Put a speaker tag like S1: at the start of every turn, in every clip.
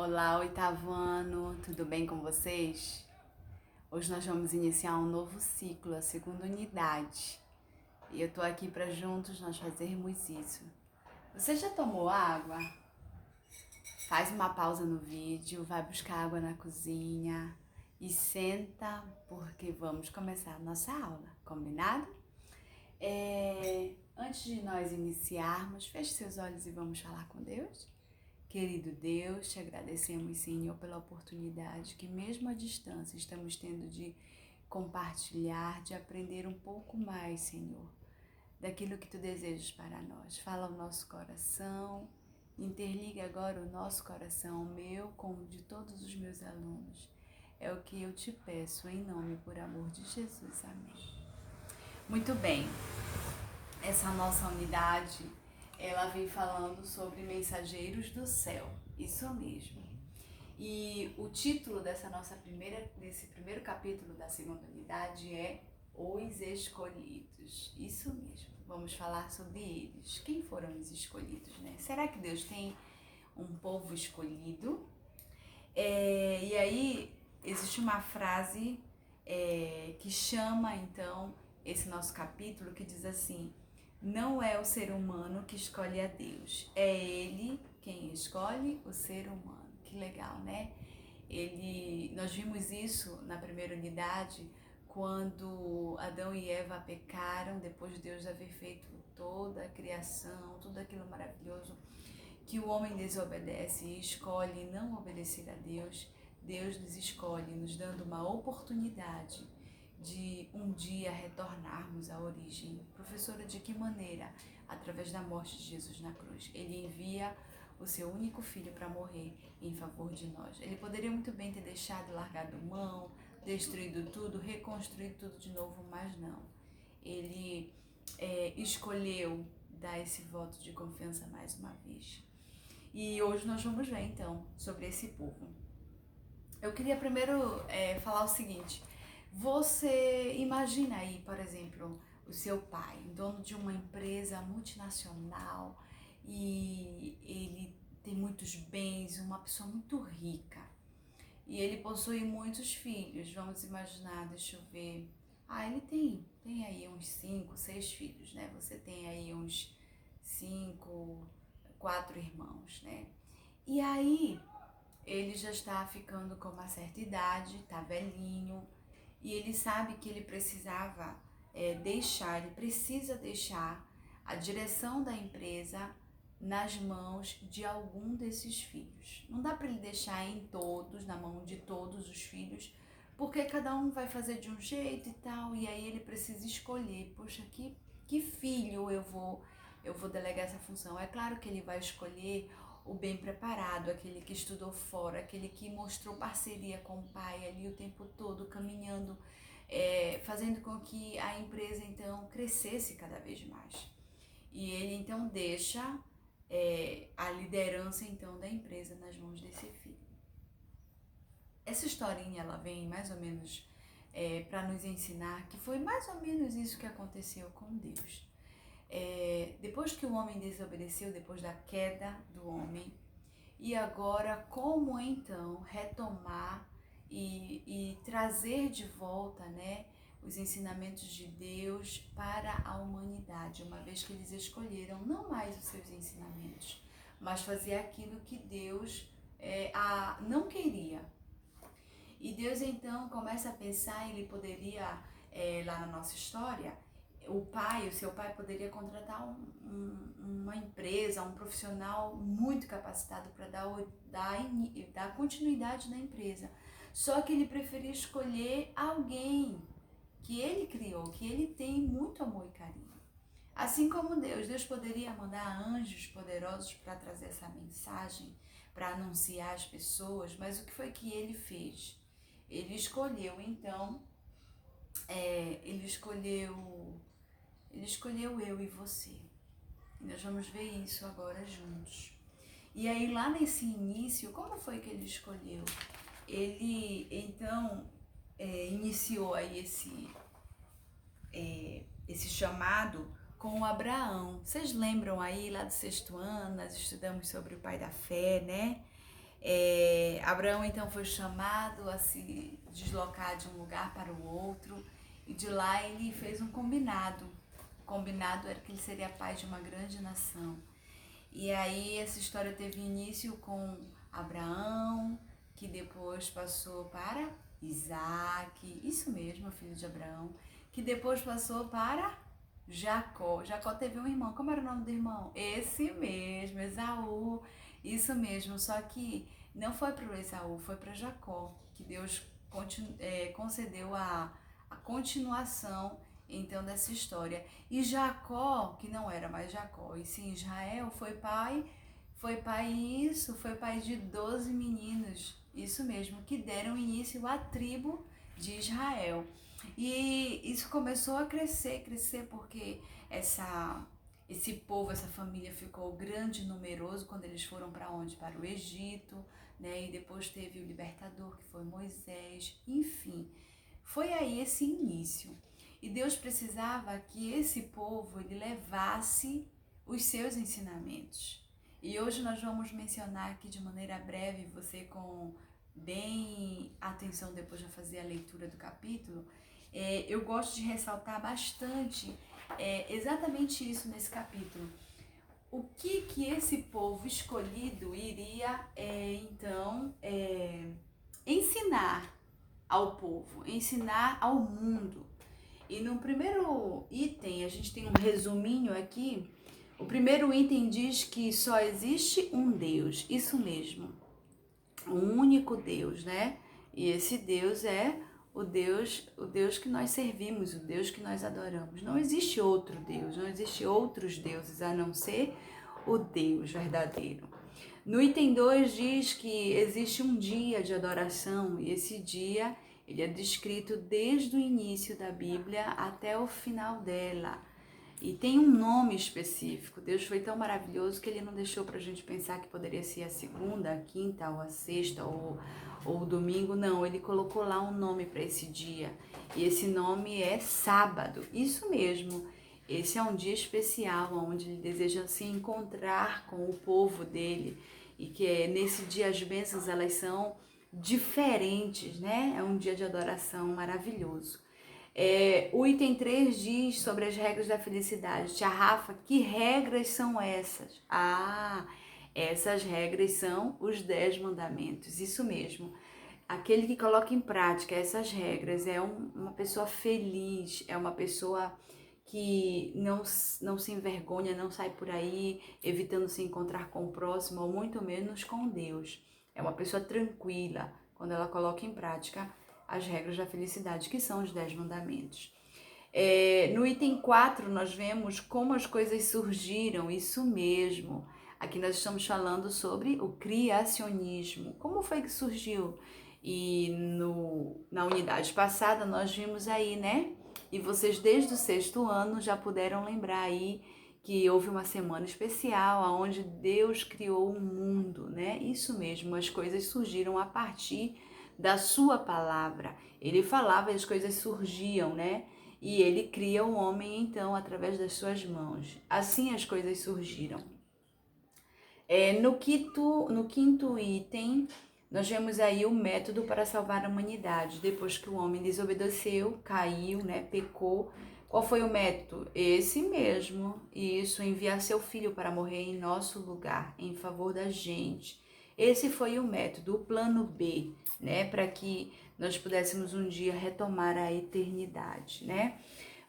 S1: Olá, oitavo ano, tudo bem com vocês? Hoje nós vamos iniciar um novo ciclo, a segunda unidade. E eu tô aqui para juntos nós fazermos isso. Você já tomou água? Faz uma pausa no vídeo, vai buscar água na cozinha e senta porque vamos começar a nossa aula, combinado? Antes de nós iniciarmos, feche seus olhos e vamos falar com Deus. Querido Deus, te agradecemos, Senhor, pela oportunidade que, mesmo à distância, estamos tendo de compartilhar, de aprender um pouco mais, Senhor, daquilo que Tu desejas para nós. Fala o nosso coração, interliga agora o nosso coração, o meu com o de todos os meus alunos. É o que eu te peço, em nome e por amor de Jesus. Amém. Muito bem, essa nossa unidade ela vem falando sobre mensageiros do céu, isso mesmo. E o título desse primeiro capítulo da segunda unidade é Os Escolhidos, isso mesmo. Vamos falar sobre eles. Quem foram os escolhidos, né? Será que Deus tem um povo escolhido? E aí existe uma frase que chama então esse nosso capítulo que diz assim: não é o ser humano que escolhe a Deus, é Ele quem escolhe o ser humano. Que legal, né? Nós vimos isso na primeira unidade, quando Adão e Eva pecaram, depois de Deus haver feito toda a criação, tudo aquilo maravilhoso, que o homem desobedece e escolhe não obedecer a Deus. Deus nos escolhe, nos dando uma oportunidade de um dia retornarmos à origem. Professora, de que maneira? Através da morte de Jesus na cruz. Ele envia o seu único filho para morrer em favor de nós. Ele poderia muito bem ter deixado, largado mão, destruído tudo, reconstruído tudo de novo, mas não. Ele escolheu dar esse voto de confiança mais uma vez. E hoje nós vamos ver então sobre esse povo. Eu queria primeiro falar o seguinte: você imagina aí, por exemplo, o seu pai, dono de uma empresa multinacional, e ele tem muitos bens, uma pessoa muito rica, e ele possui muitos filhos. Vamos imaginar, deixa eu ver. Ele tem aí uns 5, 6 filhos, né? Você tem aí uns 5, 4 irmãos, né? E aí ele já está ficando com uma certa idade, tá velhinho, e ele sabe que ele ele precisa deixar a direção da empresa nas mãos de algum desses filhos. Não dá para ele deixar na mão de todos os filhos, porque cada um vai fazer de um jeito e tal, e aí ele precisa escolher, poxa, que filho eu vou delegar essa função. É claro que ele vai escolher o bem preparado, aquele que estudou fora, aquele que mostrou parceria com o pai ali o tempo todo, caminhando, fazendo com que a empresa então crescesse cada vez mais. E ele então deixa a liderança então da empresa nas mãos desse filho. Essa historinha ela vem mais ou menos para nos ensinar que foi mais ou menos isso que aconteceu com Deus. Depois que o homem desobedeceu, depois da queda do homem, e agora como então retomar e trazer de volta, né, os ensinamentos de Deus para a humanidade, uma vez que eles escolheram não mais os seus ensinamentos, mas fazer aquilo que Deus não queria. E Deus então começa a pensar, ele poderia, lá na nossa história, o seu pai poderia contratar uma empresa, um profissional muito capacitado para dar continuidade na empresa. Só que ele preferia escolher alguém que ele criou, que ele tem muito amor e carinho. Assim como Deus poderia mandar anjos poderosos para trazer essa mensagem, para anunciar às pessoas, mas o que foi que ele fez? Ele escolheu então, ele escolheu eu e você. E nós vamos ver isso agora juntos. E aí lá nesse início, como foi que ele escolheu? Ele então iniciou aí esse chamado com Abraão. Vocês lembram aí lá do sexto ano, nós estudamos sobre o pai da fé, né? Abraão então foi chamado a se deslocar de um lugar para o outro, e de lá ele fez um combinado. O combinado era que ele seria pai de uma grande nação. E aí essa história teve início com Abraão, que depois passou para Isaac, isso mesmo, filho de Abraão, que depois passou para Jacó. Jacó teve um irmão, como era o nome do irmão? Esse mesmo, Esaú, isso mesmo, só que não foi para o Esaú, foi para Jacó, que Deus concedeu a continuação então dessa história. E Jacó, que não era mais Jacó, e sim Israel, foi pai de 12 meninos, isso mesmo, que deram início à tribo de Israel. E isso começou a crescer porque esse povo, essa família ficou grande e numeroso quando eles foram para onde? Para o Egito, né? E depois teve o libertador, que foi Moisés, enfim. Foi aí esse início. E Deus precisava que esse povo ele levasse os seus ensinamentos. E hoje nós vamos mencionar aqui de maneira breve, você com bem atenção depois de fazer a leitura do capítulo, eu gosto de ressaltar bastante exatamente isso nesse capítulo. O que esse povo escolhido iria ensinar ao povo, ensinar ao mundo. E no primeiro item, a gente tem um resuminho aqui. O primeiro item diz que só existe um Deus, isso mesmo, um único Deus, né? E esse Deus é o Deus que nós servimos, o Deus que nós adoramos. Não existe outro Deus, não existe outros deuses a não ser o Deus verdadeiro. No item 2 diz que existe um dia de adoração e esse dia ele é descrito desde o início da Bíblia até o final dela. E tem um nome específico. Deus foi tão maravilhoso que ele não deixou para a gente pensar que poderia ser a segunda, a quinta, ou a sexta, ou o domingo. Não, ele colocou lá um nome para esse dia. E esse nome é sábado. Isso mesmo. Esse é um dia especial, onde ele deseja se encontrar com o povo dele. E que nesse dia as bênçãos elas são diferentes, né? É um dia de adoração maravilhoso. O item 3 diz sobre as regras da felicidade. Tia Rafa, que regras são essas? Essas regras são os 10 mandamentos, isso mesmo. Aquele que coloca em prática essas regras é uma pessoa feliz, é uma pessoa que não se envergonha, não sai por aí evitando se encontrar com o próximo, ou muito menos com Deus. É uma pessoa tranquila quando ela coloca em prática as regras da felicidade, que são os 10 mandamentos. No item 4, nós vemos como as coisas surgiram, isso mesmo. Aqui nós estamos falando sobre o criacionismo. Como foi que surgiu? E na unidade passada nós vimos aí, né? E vocês desde o 6º ano já puderam lembrar aí que houve uma semana especial onde Deus criou o mundo, né? Isso mesmo, as coisas surgiram a partir da sua palavra. Ele falava e as coisas surgiam, né? E ele cria o homem, então, através das suas mãos. Assim as coisas surgiram. No quinto item, nós vemos aí o método para salvar a humanidade. Depois que o homem desobedeceu, caiu, né? Pecou. Qual foi o método? Esse mesmo. Isso, enviar seu filho para morrer em nosso lugar, em favor da gente. Esse foi o método, o plano B, né? Para que nós pudéssemos um dia retomar a eternidade, né?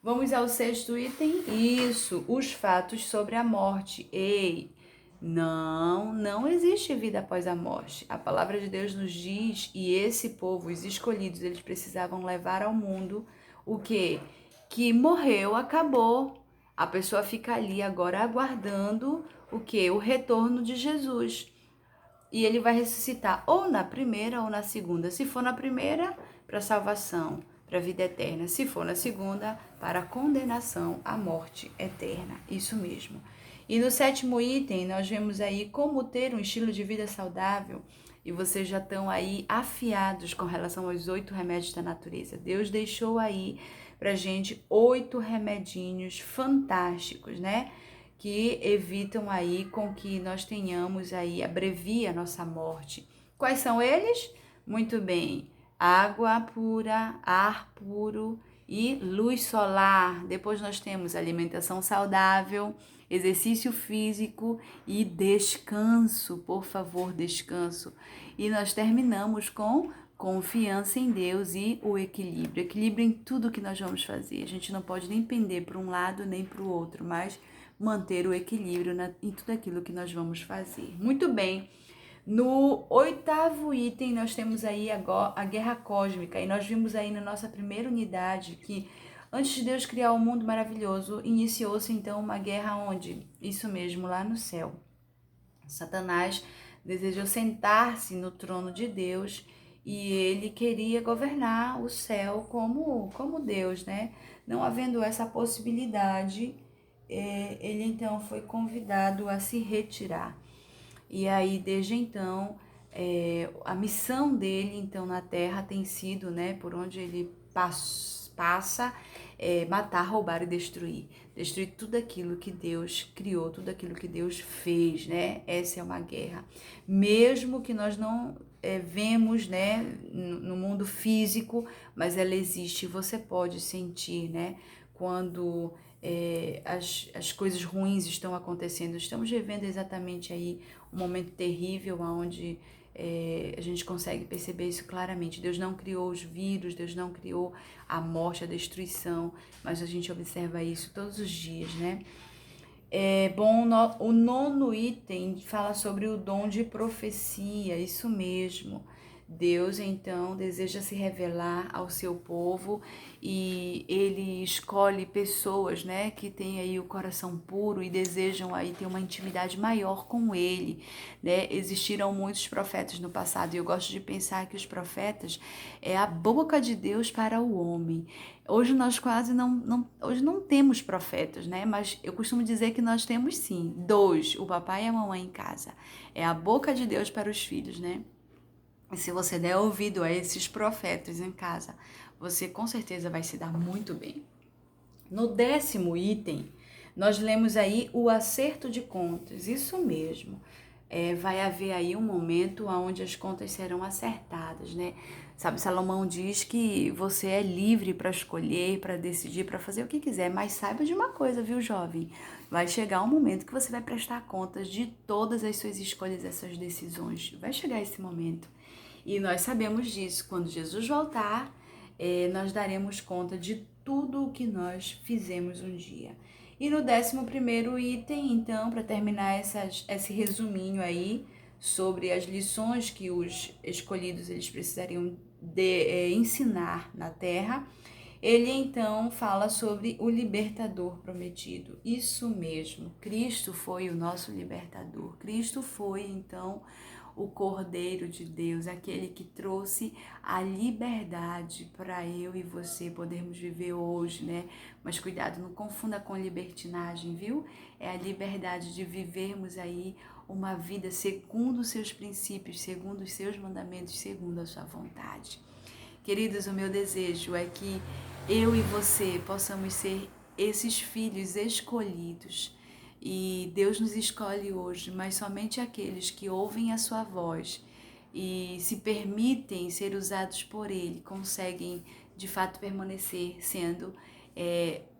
S1: Vamos ao 6º item. Isso, os fatos sobre a morte. Ei, não existe vida após a morte. A palavra de Deus nos diz, e esse povo, os escolhidos, eles precisavam levar ao mundo o quê? Que morreu, acabou. A pessoa fica ali agora aguardando o quê? O retorno de Jesus. E ele vai ressuscitar ou na primeira ou na segunda. Se for na primeira, para salvação, para a vida eterna. Se for na segunda, para a condenação à morte eterna. Isso mesmo. E no 7º item, nós vemos aí como ter um estilo de vida saudável. E vocês já estão aí afiados com relação aos 8 remédios da natureza. Deus deixou aí pra gente 8 remedinhos fantásticos, né? Que evitam aí com que nós tenhamos aí, abrevia a nossa morte. Quais são eles? Muito bem, água pura, ar puro e luz solar. Depois nós temos alimentação saudável, exercício físico e descanso. Por favor, descanso. E nós terminamos com confiança em Deus e o equilíbrio. Equilíbrio em tudo que nós vamos fazer. A gente não pode nem pender para um lado nem para o outro, mas manter o equilíbrio em tudo aquilo que nós vamos fazer. Muito bem. No 8º item, nós temos aí a guerra cósmica, e nós vimos aí na nossa primeira unidade que antes de Deus criar o mundo maravilhoso, iniciou-se então uma guerra onde? Isso mesmo, lá no céu. Satanás desejou sentar-se no trono de Deus e ele queria governar o céu como Deus, né? Não havendo essa possibilidade, ele então foi convidado a se retirar. E aí, desde então, a missão dele, então, na Terra tem sido, né, por onde ele passa, matar, roubar e destruir. Destruir tudo aquilo que Deus criou, tudo aquilo que Deus fez, né? Essa é uma guerra. Mesmo que nós não vemos, né, no mundo físico, mas ela existe, você pode sentir, né, quando as coisas ruins estão acontecendo. Estamos vivendo exatamente aí um momento terrível onde a gente consegue perceber isso claramente. Deus não criou os vírus, Deus não criou a morte, a destruição, mas a gente observa isso todos os dias, né? Bom, o 9º item fala sobre o dom de profecia, isso mesmo. Deus, então, deseja se revelar ao seu povo e ele escolhe pessoas, né, que têm aí o coração puro e desejam aí ter uma intimidade maior com ele, né? Existiram muitos profetas no passado e eu gosto de pensar que os profetas é a boca de Deus para o homem. Hoje nós quase hoje não temos profetas, né? Mas eu costumo dizer que nós temos sim, 2, o papai e a mamãe em casa. É a boca de Deus para os filhos, né? E se você der ouvido a esses profetas em casa, você com certeza vai se dar muito bem. No 10º item, nós lemos aí o acerto de contas, isso mesmo. Vai haver aí um momento onde as contas serão acertadas, né? Sabe, Salomão diz que você é livre para escolher, para decidir, para fazer o que quiser, mas saiba de uma coisa, viu, jovem? Vai chegar um momento que você vai prestar contas de todas as suas escolhas, as suas decisões. Vai chegar esse momento. E nós sabemos disso, quando Jesus voltar, nós daremos conta de tudo o que nós fizemos um dia. E no 11º item, então, para terminar esse resuminho aí sobre as lições que os escolhidos eles precisariam ensinar na Terra, ele então fala sobre o libertador prometido. Isso mesmo, Cristo foi o nosso libertador. Cristo foi então o Cordeiro de Deus, aquele que trouxe a liberdade para eu e você podermos viver hoje, né? Mas cuidado, não confunda com libertinagem, viu? É a liberdade de vivermos aí uma vida segundo os seus princípios, segundo os seus mandamentos, segundo a sua vontade. Queridos, o meu desejo é que eu e você possamos ser esses filhos escolhidos. E Deus nos escolhe hoje, mas somente aqueles que ouvem a sua voz e se permitem ser usados por Ele conseguem de fato permanecer sendo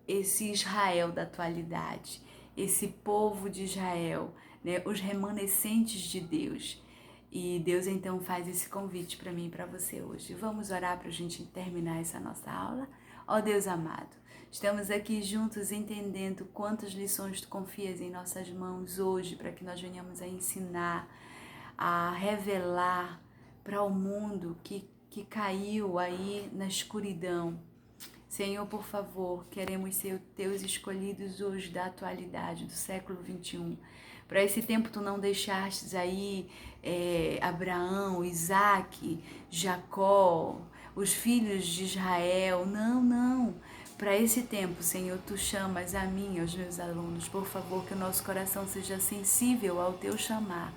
S1: esse Israel da atualidade, esse povo de Israel, né? Os remanescentes de Deus. E Deus então faz esse convite para mim e para você hoje. Vamos orar para a gente terminar essa nossa aula? Ó Deus amado, estamos aqui juntos entendendo quantas lições Tu confias em nossas mãos hoje para que nós venhamos a ensinar, a revelar para o mundo que caiu aí na escuridão. Senhor, por favor, queremos ser Teus escolhidos hoje da atualidade, do século 21. Para esse tempo Tu não deixastes aí Abraão, Isaac, Jacó, os filhos de Israel. Não, não. Para esse tempo, Senhor, Tu chamas a mim, aos meus alunos. Por favor, que o nosso coração seja sensível ao Teu chamar.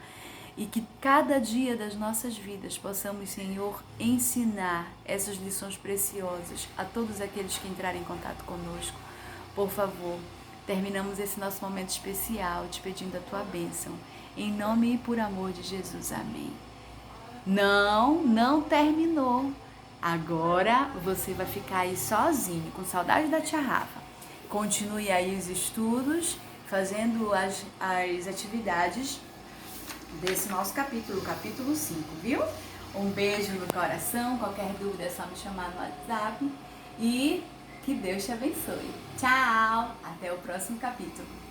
S1: E que cada dia das nossas vidas possamos, Senhor, ensinar essas lições preciosas a todos aqueles que entrarem em contato conosco. Por favor, terminamos esse nosso momento especial te pedindo a Tua bênção. Em nome e por amor de Jesus. Amém. Não terminou. Agora você vai ficar aí sozinho, com saudade da tia Rafa. Continue aí os estudos, fazendo as atividades desse nosso capítulo, capítulo 5, viu? Um beijo no coração, qualquer dúvida é só me chamar no WhatsApp e que Deus te abençoe. Tchau! Até o próximo capítulo.